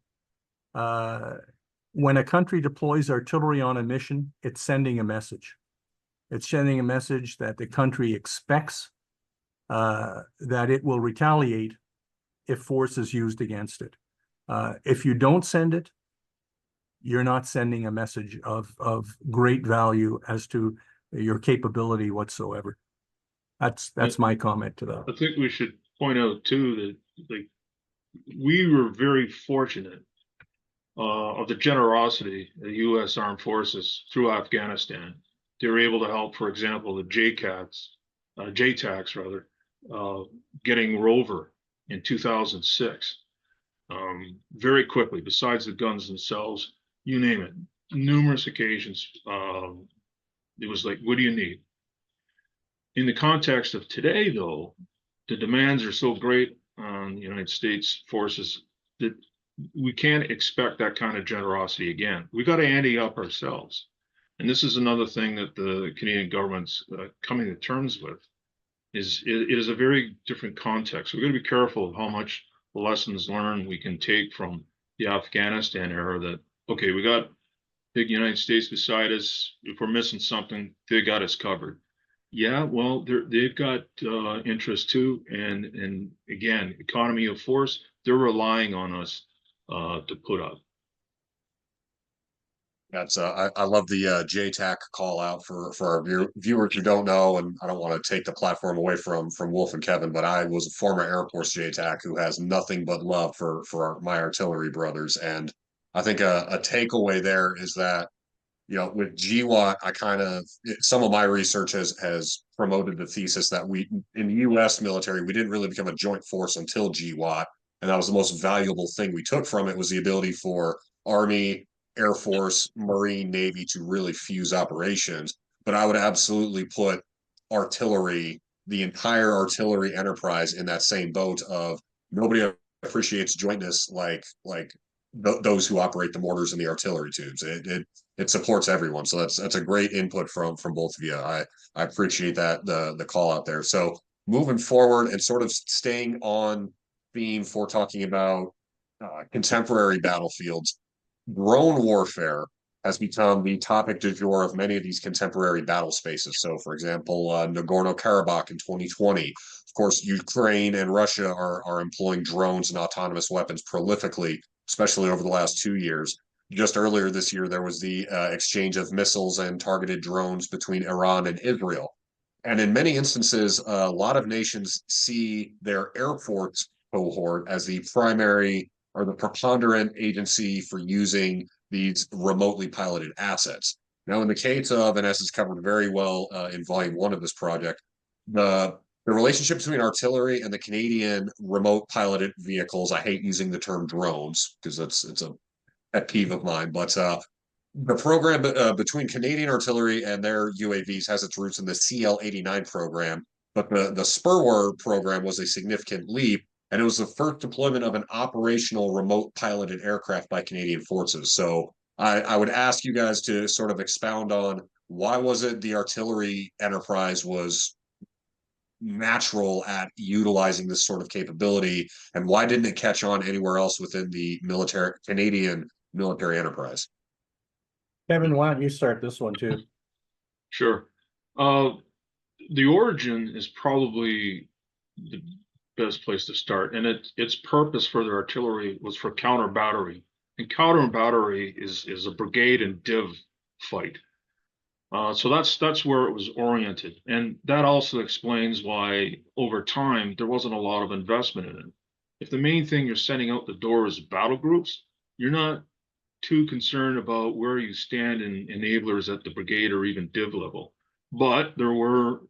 When a country deploys artillery on a mission, it's sending a message. It's sending a message that the country expects that it will retaliate if force is used against it. If you don't send it, you're not sending a message of great value as to your capability whatsoever. That's my comment to that. I think we should point out too that we were very fortunate of the generosity of the U.S. Armed Forces through Afghanistan. They were able to help, for example, the JTACs rather, getting Rover in 2006 very quickly. Besides the guns themselves, you name it, numerous occasions. It was like, what do you need? In the context of today, though, the demands are so great on the United States forces that we can't expect that kind of generosity again. We got to ante up ourselves. And this is another thing that the Canadian government's coming to terms with. It is a very different context. We're going to be careful of how much lessons learned we can take from the Afghanistan era that, okay, we got big United States beside us. If we're missing something, they got us covered. Yeah, well, they've got interest too. And again, economy of force, they're relying on us to put up. That's I love the JTAC call out for our viewers who don't know, and I don't want to take the platform away from Wolf and Kevin, but I was a former Air Force JTAC who has nothing but love for my artillery brothers, and I think a takeaway there is that, you know, with GWAT, some of my research has promoted the thesis that we, in the US military, we didn't really become a joint force until GWAT. And that was the most valuable thing we took from it, was the ability for Army, Air Force, Marine, Navy to really fuse operations. But I would absolutely put artillery, the entire artillery enterprise, in that same boat of nobody appreciates jointness like those who operate the mortars and the artillery tubes. It supports everyone. So that's a great input from both of you. I appreciate that, the call out there. So moving forward and sort of staying on theme for talking about contemporary battlefields, drone warfare has become the topic du jour of many of these contemporary battle spaces. So, for example, Nagorno-Karabakh in 2020. Of course, Ukraine and Russia are employing drones and autonomous weapons prolifically, especially over the last 2 years. Just earlier this year, there was the exchange of missiles and targeted drones between Iran and Israel. And in many instances, a lot of nations see their Air Force cohort as the primary or the preponderant agency for using these remotely piloted assets. Now, in the case of, and as is covered very well in volume 1 of this project, the relationship between artillery and the Canadian remote piloted vehicles, I hate using the term drones because it's a pet peeve of mine, but the program between Canadian artillery and their UAVs has its roots in the CL-89 program, but the Spurwar program was a significant leap, and it was the first deployment of an operational remote piloted aircraft by Canadian forces. So I would ask you guys to sort of expound on why was it the artillery enterprise was natural at utilizing this sort of capability, and why didn't it catch on anywhere else within the military Canadian military enterprise? Kevin, why don't you start this one too? Sure. The origin is probably the best place to start, and its purpose for the artillery was for counter battery, and counter battery is a brigade and div fight. So that's where it was oriented, and that also explains why over time there wasn't a lot of investment in it. If the main thing you're sending out the door is battle groups, you're not too concerned about where you stand in enablers at the brigade or even div level. But there were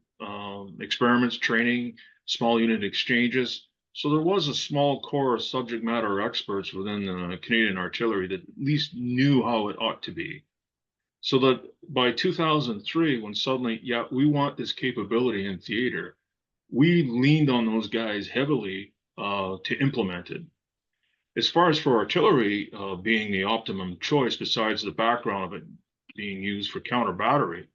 experiments, training, small unit exchanges. So there was a small core of subject matter experts within the Canadian artillery that at least knew how it ought to be. So that by 2003, when suddenly, yeah, we want this capability in theater, we leaned on those guys heavily to implement it. As far as for artillery being the optimum choice, besides the background of it being used for counter battery,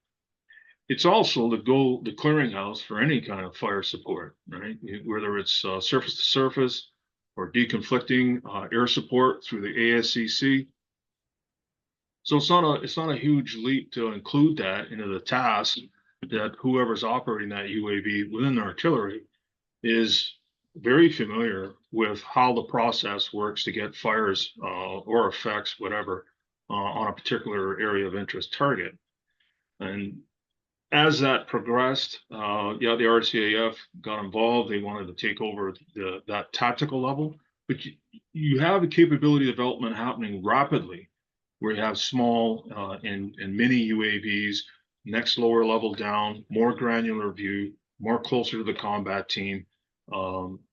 it's also the clearinghouse for any kind of fire support, right? Whether it's surface to surface or deconflicting air support through the ASCC. So it's not a huge leap to include that into the task that whoever's operating that UAV within the artillery is very familiar with how the process works to get fires or effects, whatever, on a particular area of interest target. And as that progressed, yeah, the RCAF got involved. They wanted to take over that tactical level, but you have a capability development happening rapidly, where you have small and mini UAVs, next lower level down, more granular view, more closer to the combat team.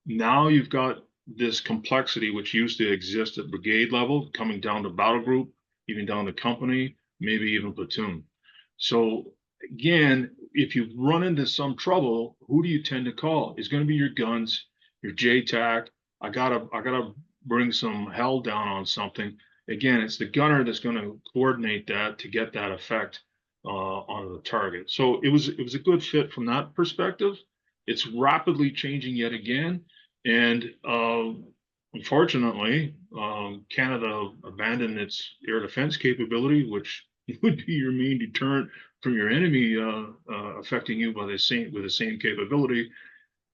Now you've got this complexity which used to exist at brigade level, coming down to battle group, even down to company, maybe even platoon. So again, if you run into some trouble, who do you tend to call? It's going to be your guns, your JTAC. I gotta bring some hell down on something. Again, it's the gunner that's going to coordinate that to get that effect on the target. So it was a good fit from that perspective. It's rapidly changing yet again, and unfortunately, Canada abandoned its air defense capability, which would be your main deterrent from your enemy affecting you by the same capability.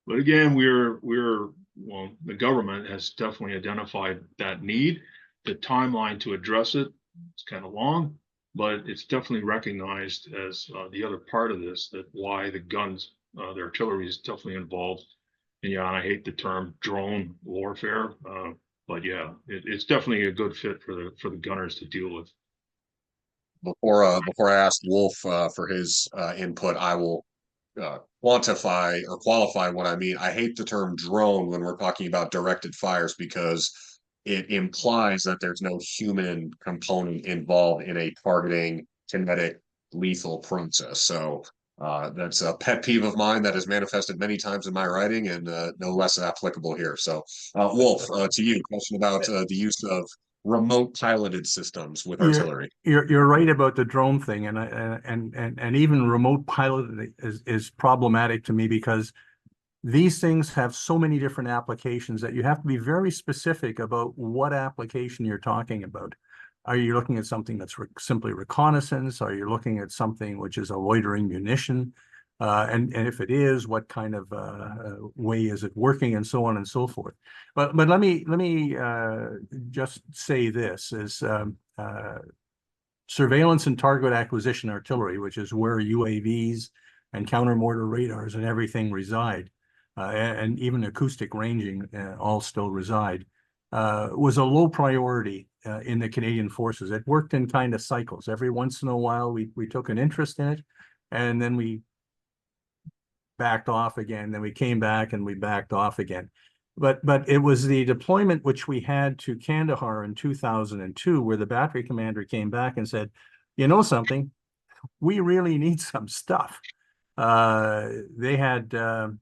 But again, well, the government has definitely identified that need. The timeline to address it is kind of long, but it's definitely recognized as the other part of this, that why the guns, the artillery is definitely involved. And yeah, I hate the term drone warfare, But yeah, it's definitely a good fit for the gunners to deal with. Before I ask Wolf for his input, I will quantify or qualify what I mean. I hate the term drone when we're talking about directed fires because it implies that there's no human component involved in a targeting kinetic lethal process. So that's a pet peeve of mine that has manifested many times in my writing and no less applicable here. So Wolf, to you, question about the use of remote piloted systems with artillery. You're right about the drone thing, and even remote piloting is problematic to me because these things have so many different applications that you have to be very specific about what application you're talking about. Are you looking at something that's simply reconnaissance? Are you looking at something which is a loitering munition? And if it is, what kind of way is it working, and so on and so forth. But let me just say this is surveillance and target acquisition artillery, which is where UAVs and counter mortar radars and everything reside, and even acoustic ranging all still reside, was a low priority in the Canadian Forces. It worked in kind of cycles. Every once in a while, we took an interest in it, and then we backed off again. Then we came back and we backed off again. But it was the deployment which we had to Kandahar in 2002, where the battery commander came back and said, "You know something? We really need some stuff." They had the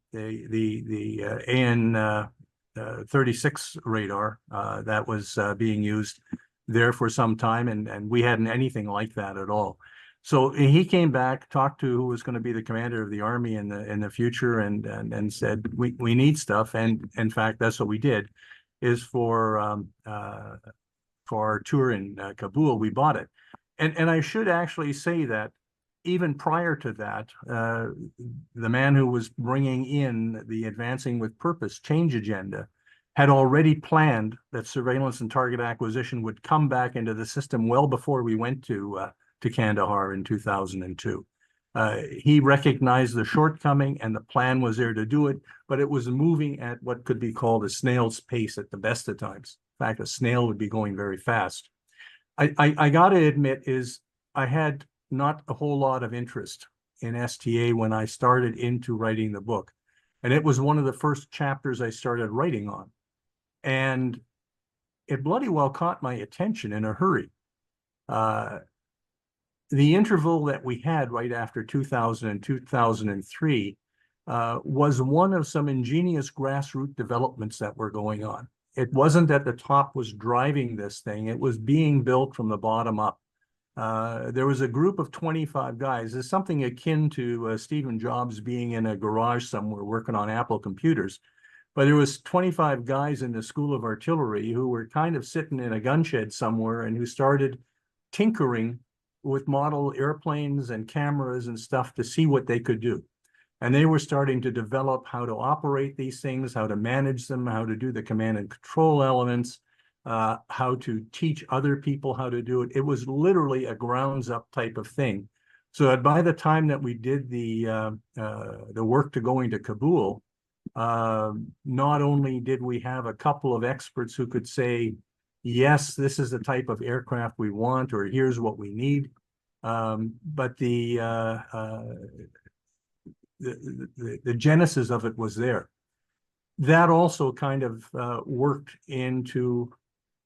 AN 36 radar that was being used there for some time, and we hadn't anything like that at all. So he came back, talked to who was going to be the commander of the army in the future, and said we need stuff. And in fact, that's what we did. Is for our tour in Kabul, we bought it. And I should actually say that even prior to that, the man who was bringing in the Advancing with Purpose change agenda had already planned that surveillance and target acquisition would come back into the system well before we went to Kandahar in 2002. He recognized the shortcoming, and the plan was there to do it, but it was moving at what could be called a snail's pace at the best of times. In fact, a snail would be going very fast. I got to admit is I had not a whole lot of interest in STA when I started into writing the book. And it was one of the first chapters I started writing on. And it bloody well caught my attention in a hurry. The interval that we had right after 2000 and 2003 was one of some ingenious grassroots developments that were going on. It wasn't that the top was driving this thing. It was being built from the bottom up. There was a group of 25 guys. It's something akin to Stephen Jobs being in a garage somewhere working on Apple computers. But there was 25 guys in the School of Artillery who were kind of sitting in a gun shed somewhere and who started tinkering with model airplanes and cameras and stuff to see what they could do. And they were starting to develop how to operate these things, how to manage them, how to do the command and control elements, how to teach other people how to do it. It was literally a grounds up type of thing. So that by the time that we did the work to going to Kabul, not only did we have a couple of experts who could say, yes, this is the type of aircraft we want, or here's what we need, but the genesis of it was there. That also kind of worked into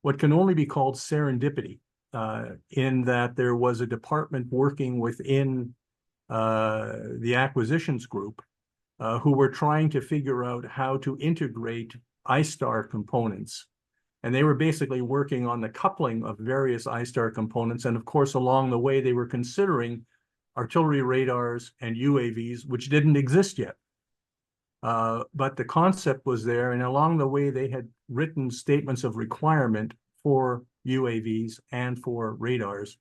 what can only be called serendipity, in that there was a department working within the acquisitions group who were trying to figure out how to integrate ISTAR components. And they were basically working on the coupling of various ISTAR components. And of course, along the way, they were considering artillery radars and UAVs, which didn't exist yet. But the concept was there. And along the way, they had written statements of requirement for UAVs and for radars,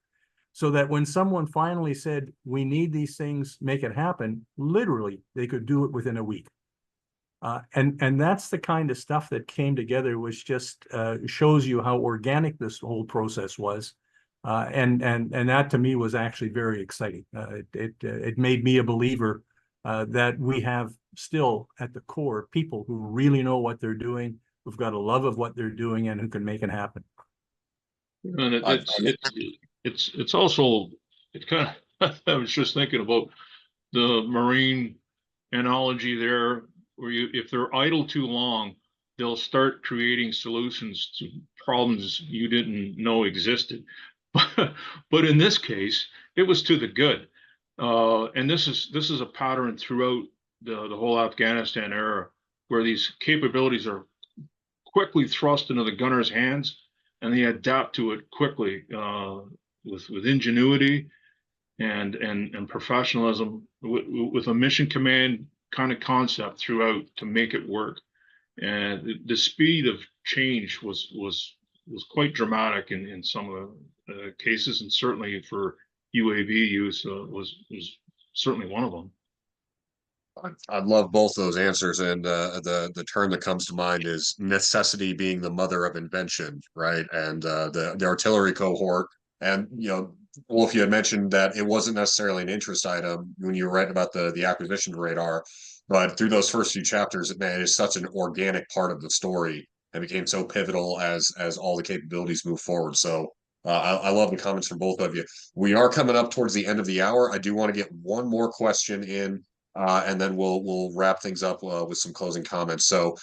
so that when someone finally said, we need these things, make it happen, literally, they could do it within a week. And that's the kind of stuff that came together, which just shows you how organic this whole process was. And that to me was actually very exciting. It made me a believer that we have still at the core people who really know what they're doing, who've got a love of what they're doing and who can make it happen. And I- it's also, it kind of, I was just thinking about the Marine analogy there, where if they're idle too long, they'll start creating solutions to problems you didn't know existed. But in this case, it was to the good. And this is a pattern throughout the whole Afghanistan era, where these capabilities are quickly thrust into the gunner's hands, and they adapt to it quickly with ingenuity and professionalism, with a mission command kind of concept throughout to make it work. And the speed of change was quite dramatic in some of the cases, and certainly for UAV use was certainly one of them. I love both those answers, and the term that comes to mind is necessity being the mother of invention, right? And the artillery cohort, and Wolf, you had mentioned that it wasn't necessarily an interest item when you were writing about the acquisition radar, but through those first few chapters, man, it is such an organic part of the story and became so pivotal as all the capabilities move forward. So I love the comments from both of you. We are coming up towards the end of the hour. I do want to get one more question in. And then we'll wrap things up with some closing comments. So,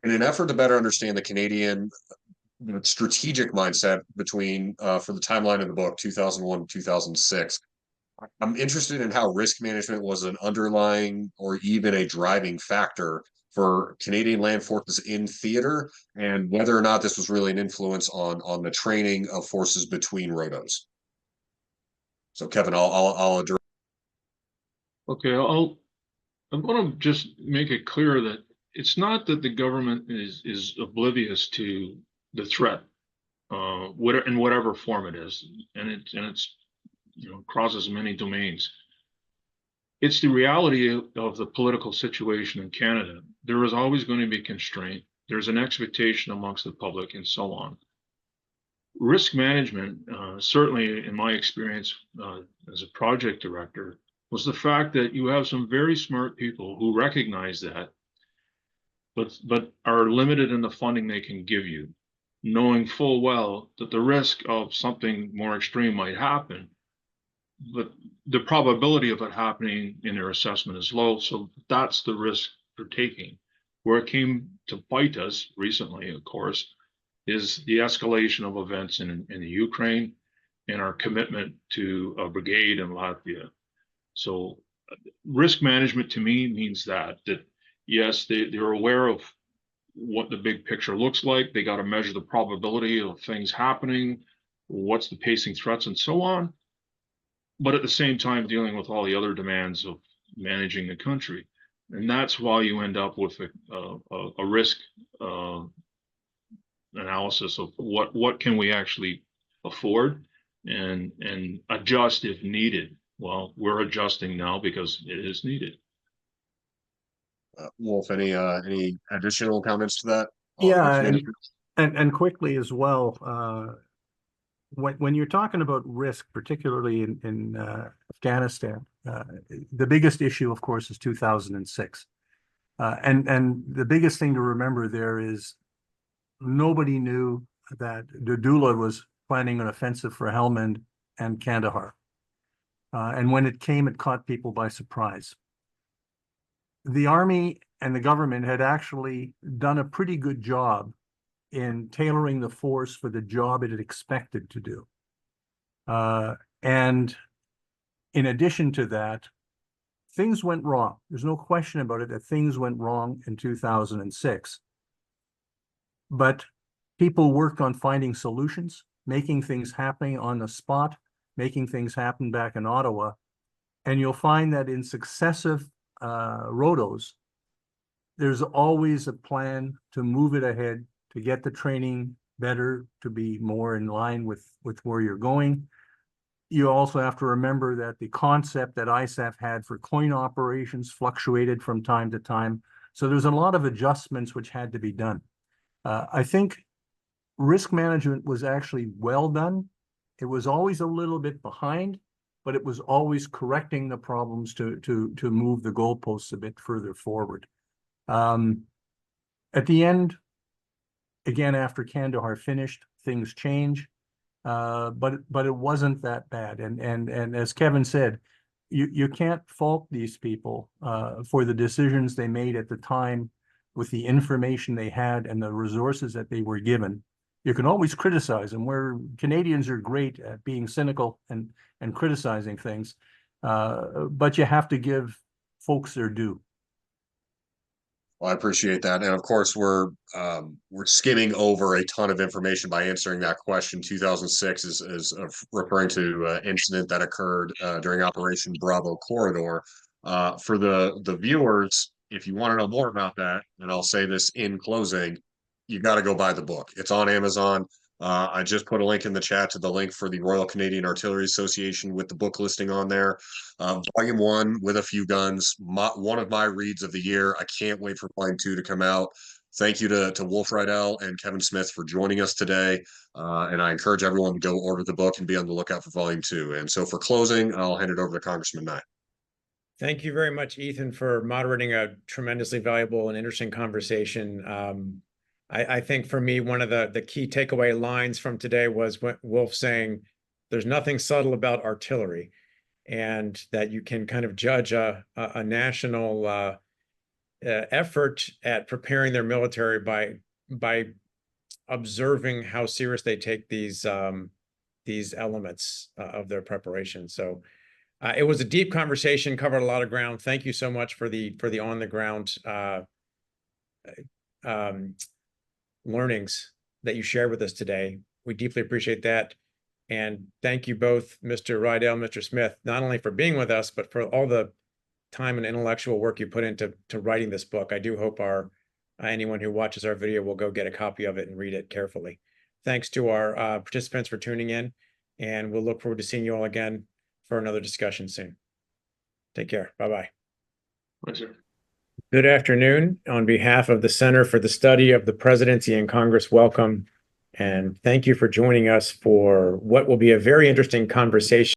in an effort to better understand the Canadian strategic mindset between for the timeline of the book 2001 to 2006, I'm interested in how risk management was an underlying or even a driving factor for Canadian land forces in theater, and whether or not this was really an influence on the training of forces between rotos. So, Kevin, I'll address. Okay, I'm going to just make it clear that it's not that the government is oblivious to the threat, in whatever form it is, and it's crosses many domains. It's the reality of the political situation in Canada. There is always going to be constraint. There's an expectation amongst the public, and so on. Risk management, certainly in my experience as a project director, was the fact that you have some very smart people who recognize that, but are limited in the funding they can give you, knowing full well that the risk of something more extreme might happen, but the probability of it happening in their assessment is low. So that's the risk they're taking. Where it came to bite us recently, of course, is the escalation of events in the Ukraine and our commitment to a brigade in Latvia. So risk management to me means that yes, they're aware of what the big picture looks like. They got to measure the probability of things happening, what's the pacing threats, and so on. But at the same time, dealing with all the other demands of managing the country. And that's why you end up with a risk analysis of what can we actually afford and adjust if needed. Well, we're adjusting now because it is needed. Wolf, any additional comments to that? Yeah, and quickly as well, when you're talking about risk, particularly in Afghanistan, the biggest issue, of course, is 2006. And the biggest thing to remember there is nobody knew that Dudula was planning an offensive for Helmand and Kandahar. And when it came, it caught people by surprise. The army and the government had actually done a pretty good job in tailoring the force for the job it had expected to do. And in addition to that, things went wrong. There's no question about it that things went wrong in 2006. But people worked on finding solutions, making things happen on the spot, making things happen back in Ottawa. And you'll find that in successive rotos, there's always a plan to move it ahead, to get the training better, to be more in line with where you're going. You also have to remember that the concept that ISAF had for coin operations fluctuated from time to time. So there's a lot of adjustments which had to be done. I think risk management was actually well done. It was always a little bit behind, but it was always correcting the problems to move the goalposts a bit further forward. At the end, again, after Kandahar finished, things change. But it wasn't that bad. And as Kevin said, you can't fault these people for the decisions they made at the time with the information they had and the resources that they were given. You can always criticize them, where Canadians are great at being cynical and criticizing things, but you have to give folks their due. Well, I appreciate that. And of course, we're skimming over a ton of information by answering that question. 2006 is referring to an incident that occurred during Operation Bravo Corridor. For the viewers, if you want to know more about that, and I'll say this in closing, you got to go buy the book. It's on Amazon. I just put a link in the chat to the link for the Royal Canadian Artillery Association with the book listing on there. Volume 1 with a few guns, one of my reads of the year. I can't wait for Volume 2 to come out. Thank you to Wolf Riedel and Kevin Smith for joining us today. And I encourage everyone to go order the book and be on the lookout for Volume 2. And so for closing, I'll hand it over to Congressman Nye. Thank you very much, Ethan, for moderating a tremendously valuable and interesting conversation. I think for me, one of the key takeaway lines from today was Wolf saying, there's nothing subtle about artillery, and that you can kind of judge a national effort at preparing their military by observing how serious they take these elements of their preparation. So it was a deep conversation, covered a lot of ground. Thank you so much for the on the ground learnings that you shared with us today. We deeply appreciate that. And thank you both, Mr. Riedel, Mr. Smith, not only for being with us, but for all the time and intellectual work you put into writing this book. I do hope anyone who watches our video will go get a copy of it and read it carefully. Thanks to our participants for tuning in, and we'll look forward to seeing you all again for another discussion soon. Take care. Bye-bye. Bye, sir. Good afternoon. On behalf of the Center for the Study of the Presidency and Congress, welcome, and thank you for joining us for what will be a very interesting conversation